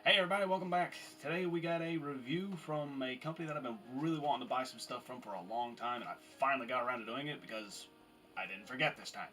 Hey everybody, welcome back. Today we got a review from a company that I've been really wanting to buy some stuff from for a long time, and I finally got around to doing it because I didn't forget this time.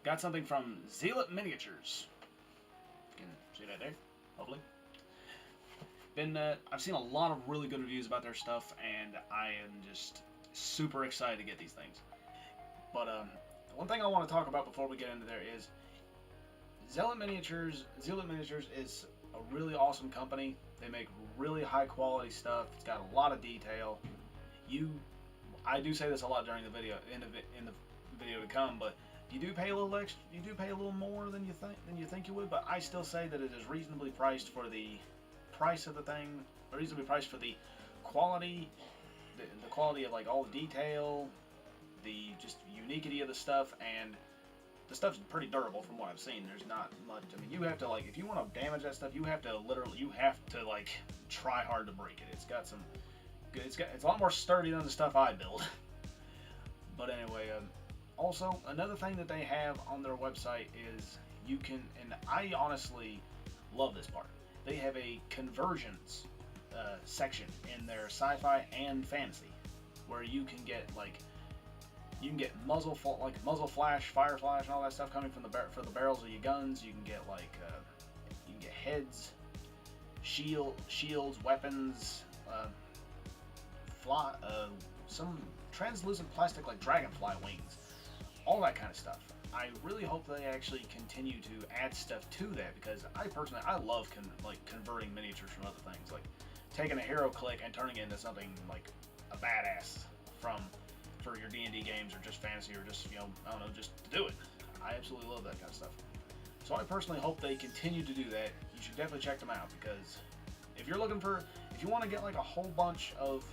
Got something from Zealot Miniatures. You can see that there, hopefully. I've seen a lot of really good reviews about their stuff, and I am just super excited to get these things. But one thing I want to talk about before we get into there is Zealot Miniatures. Zealot Miniatures is a really awesome company. They make really high quality stuff. It's got a lot of detail. I do say this a lot during the video, in the video to come, but you do pay a little extra. You do pay a little more than you think you would. But I still say that it is reasonably priced for the price of the thing. Reasonably priced for the quality, the quality of like all the detail, the just uniquity of the stuff, and the stuff's pretty durable from what I've seen. There's not much. I mean, you have to like, if you want to damage that stuff, you have to like try hard to break it. It's got some good. It's a lot more sturdy than the stuff I build. But anyway, also another thing that they have on their website is you can, and I honestly love this part. They have a conversions section in their sci-fi and fantasy, where you can get muzzle flash, fire flash, and all that stuff coming from for the barrels of your guns. You can get you can get heads, shields, weapons, some translucent plastic like dragonfly wings, all that kind of stuff. I really hope they actually continue to add stuff to that, because I love converting miniatures from other things, like taking a hero click and turning it into something like a badass for your D&D games, or just fantasy, or just, I don't know, just to do it. I absolutely love that kind of stuff. So I personally hope they continue to do that. You should definitely check them out, because if you want to get like a whole bunch of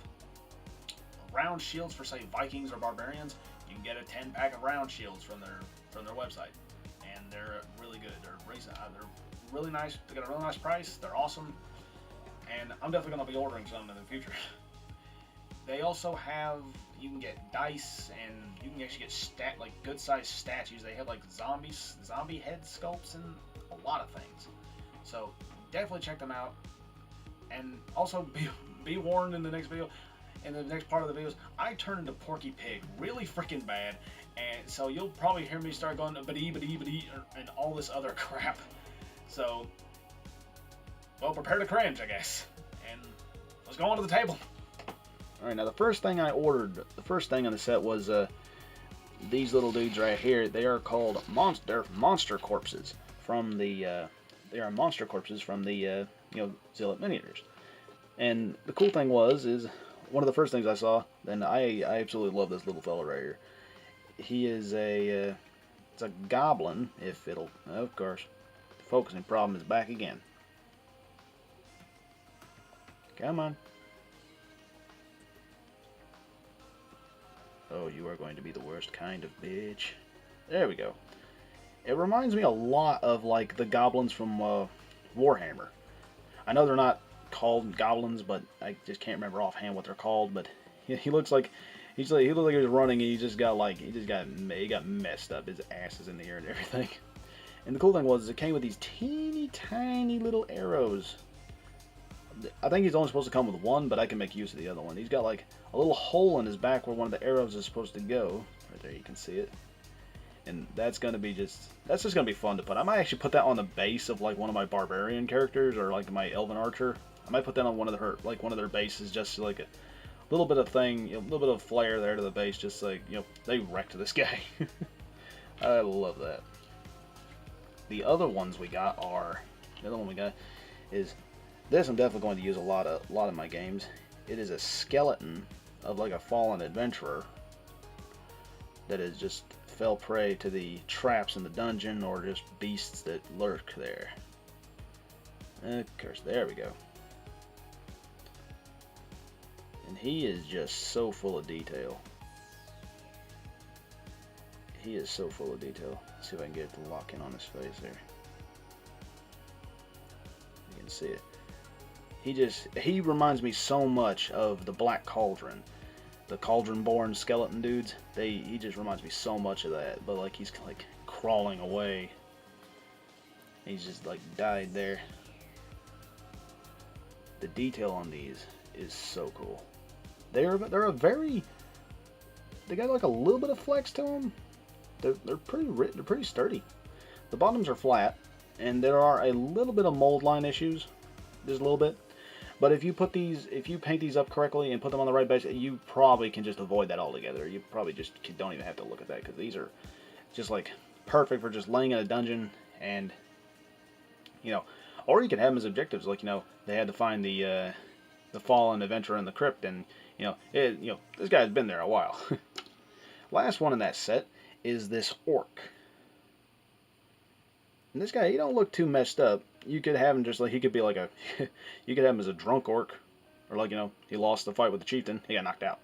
round shields for, say, Vikings or Barbarians, you can get a 10-pack of round shields from their website, and they're really good. They're really nice. They got a really nice price. They're awesome, and I'm definitely going to be ordering some in the future. They also have, you can get dice, and you can actually get good sized statues. They have like zombie head sculpts, and a lot of things. So definitely check them out. And also be warned, in the next part of the videos, I turn into Porky Pig really freaking bad, and so you'll probably hear me start going ba-dee, and all this other crap. So, well, prepare to cringe, I guess. And let's go on to the table. Alright, now the first thing on the set was these little dudes right here. They are called monster corpses from the Zealot Miniatures. And the cool thing is one of the first things I saw, and I absolutely love this little fella right here. He is it's a goblin, of course, the focusing problem is back again. Come on. Oh, you are going to be the worst kind of bitch. There we go. It reminds me a lot of like the goblins from Warhammer. I know they're not called goblins, but I just can't remember offhand what they're called. But he looks like he looked like he was running, and he got messed up. His ass is in the air and everything. And the cool thing was, it came with these teeny tiny little arrows. I think he's only supposed to come with one, but I can make use of the other one. He's got like a little hole in his back where one of the arrows is supposed to go. Right there, you can see it. And that's just gonna be fun to put. I might actually put that on the base of like one of my barbarian characters, or like my elven archer. I might put that on one of their bases, just like a little bit of thing, a little bit of flair there to the base, just like, they wrecked this guy. I love that. The other one we got is this. I'm definitely going to use a lot of my games. It is a skeleton of like a fallen adventurer that has just fell prey to the traps in the dungeon, or just beasts that lurk there. Of course, there we go. And he is just so full of detail. He is so full of detail. Let's see if I can get it to lock in on his face there. You can see it. He reminds me so much of the Black Cauldron. The Cauldron-born skeleton dudes. He just reminds me so much of that. But like, he's like crawling away. He's just like died there. the detail on these is so cool. They're a very, they got like a little bit of flex to them. They're pretty sturdy. The bottoms are flat, and there are a little bit of mold line issues, just a little bit. But if you paint these up correctly and put them on the right base, you probably can just avoid that altogether. You probably just don't even have to look at that, because these are just like perfect for just laying in a dungeon, and you know, or you could have them as objectives, like, you know, they had to find the fallen adventurer in the crypt, and this guy's been there a while. Last one in that set is this orc. And this guy, he don't look too messed up. You could have him just like, he could be like you could have him as a drunk orc. Or like, he lost the fight with the chieftain. He got knocked out.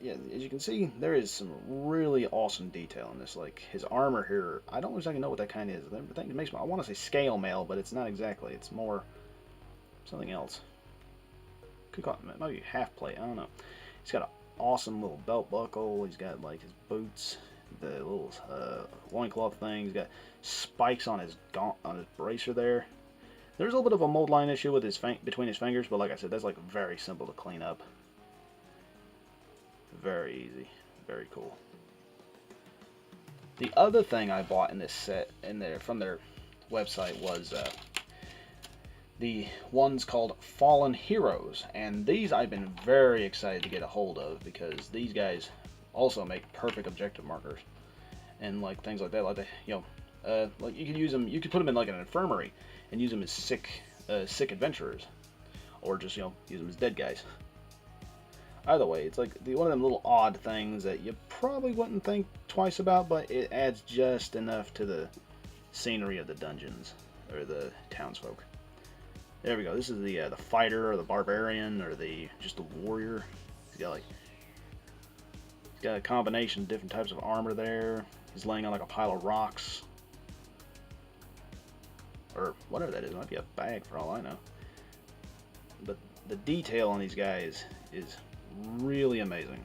Yeah, as you can see, there is some really awesome detail in this. Like, his armor here, I don't exactly know what that kind is. I think it makes me, I want to say scale mail, but it's not exactly. It's more something else. Could call it maybe half plate. I don't know. He's got an awesome little belt buckle. He's got like his boots, the little loincloth thing. He's got spikes on his bracer there. There's a little bit of a mold line issue with his between his fingers, but like I said, that's like very simple to clean up. Very easy. Very cool. The other thing I bought in this set from their website was the ones called Fallen Heroes, and these I've been very excited to get a hold of, because these guys also make perfect objective markers and like things like that. Like like you could use them. You could put them in like an infirmary and use them as sick adventurers, or just use them as dead guys. Either way, it's like one of them little odd things that you probably wouldn't think twice about, but it adds just enough to the scenery of the dungeons or the townsfolk. There we go. This is the fighter or the barbarian or just the warrior. He's got a combination of different types of armor there. He's laying on like a pile of rocks or whatever that is. It might be a bag for all I know. But the detail on these guys is really amazing.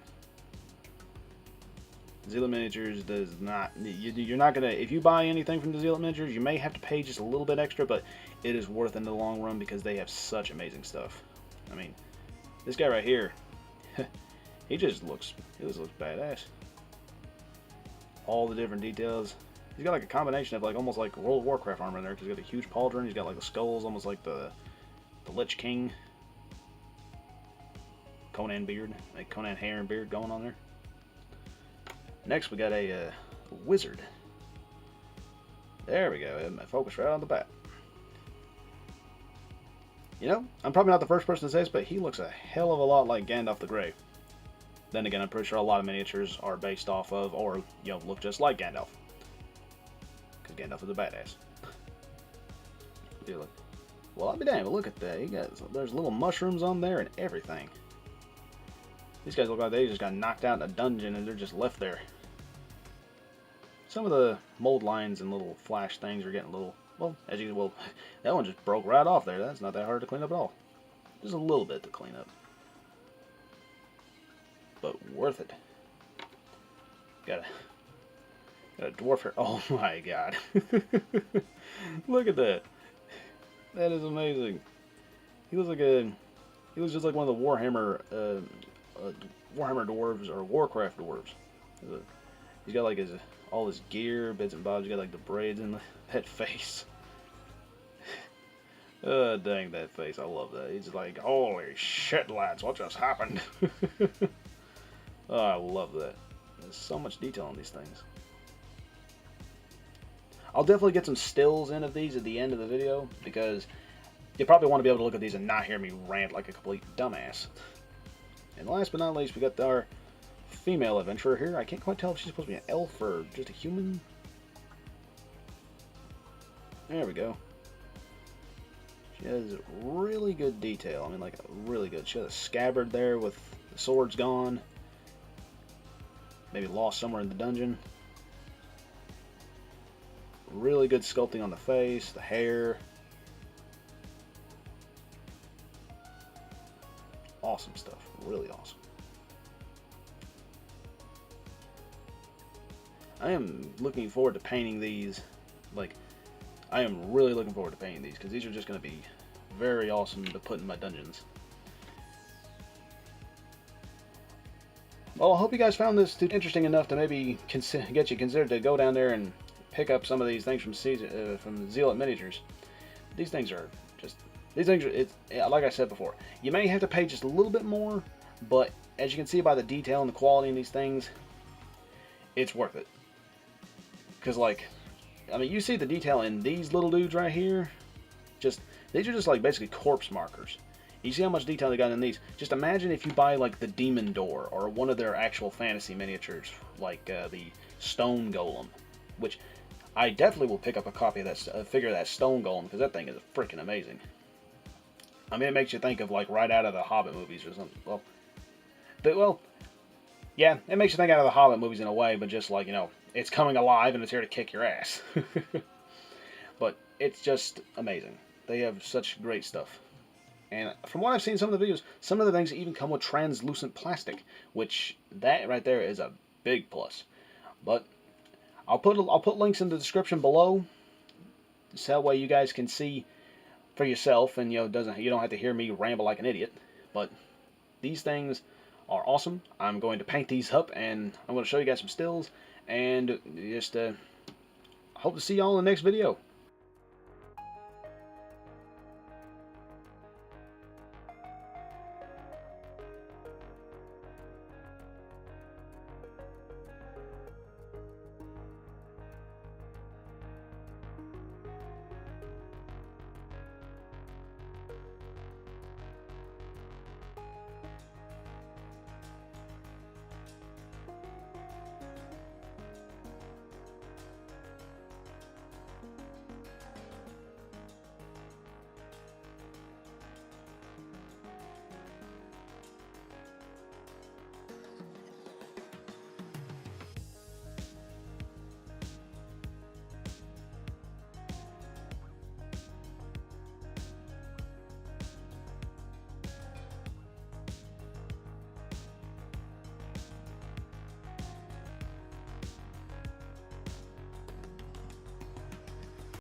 Zealot Miniatures does not, you're not gonna, if you buy anything from the Zealot Miniatures, you may have to pay just a little bit extra, but it is worth it in the long run, because they have such amazing stuff. I mean, this guy right here, he just looks badass. All the different details. He's got like a combination of like almost like World of Warcraft armor in there, because he's got a huge pauldron. He's got like the skulls, almost like the Lich King. Conan beard, like Conan hair and beard going on there. Next we got a wizard. There we go, focus right on the bat. I'm probably not the first person to say this, but he looks a hell of a lot like Gandalf the Grey. Then again, I'm pretty sure a lot of miniatures are based off of, or look just like Gandalf, because Gandalf is a badass. Well, I'll be damned, but look at that. There's little mushrooms on there and everything. These guys look like they just got knocked out in a dungeon and they're just left there. Some of the mold lines and little flash things are getting a little, that one just broke right off there. That's not that hard to clean up at all. Just a little bit to clean up. But worth it. Got a dwarf here. Oh my god. Look at that. That is amazing. He looks just like one of the Warhammer dwarves or Warcraft dwarves. He's got like all his gear, bits and bobs. He's got like the braids in that face. Dang that face! I love that. He's like, holy shit, lads, what just happened? Oh, I love that. There's so much detail on these things. I'll definitely get some stills in of these at the end of the video, because you probably want to be able to look at these and not hear me rant like a complete dumbass. And last but not least, we got our female adventurer here. I can't quite tell if she's supposed to be an elf or just a human. There we go. She has really good detail. I mean, like, really good. She has a scabbard there with the swords gone. Maybe lost somewhere in the dungeon. Really good sculpting on the face, the hair. awesome stuff. Really awesome. I am looking forward to painting these. Like, I am really looking forward to painting these, because these are just going to be very awesome to put in my dungeons. Well, I hope you guys found this interesting enough to maybe get you considered to go down there and pick up some of these things from Zealot Miniatures. These things are just, like I said before, you may have to pay just a little bit more, but as you can see by the detail and the quality in these things, it's worth it. Because, like, I mean, you see the detail in these little dudes right here. These are just like basically corpse markers. You see how much detail they got in these. Just imagine if you buy like the Demon Door or one of their actual fantasy miniatures, like the Stone Golem, which I definitely will pick up a copy of that figure of that Stone Golem, because that thing is freaking amazing. I mean, it makes you think of like right out of the Hobbit movies or something. Well, yeah, it makes you think out of the Hobbit movies in a way, but just like, you know, it's coming alive and it's here to kick your ass. But it's just amazing. They have such great stuff. And from what I've seen in some of the videos, some of the things even come with translucent plastic, which that right there is a big plus. But I'll put links in the description below, so that way you guys can see for yourself, and you don't have to hear me ramble like an idiot. But these things are awesome. I'm going to paint these up, and I'm going to show you guys some stills, and just hope to see y'all in the next video.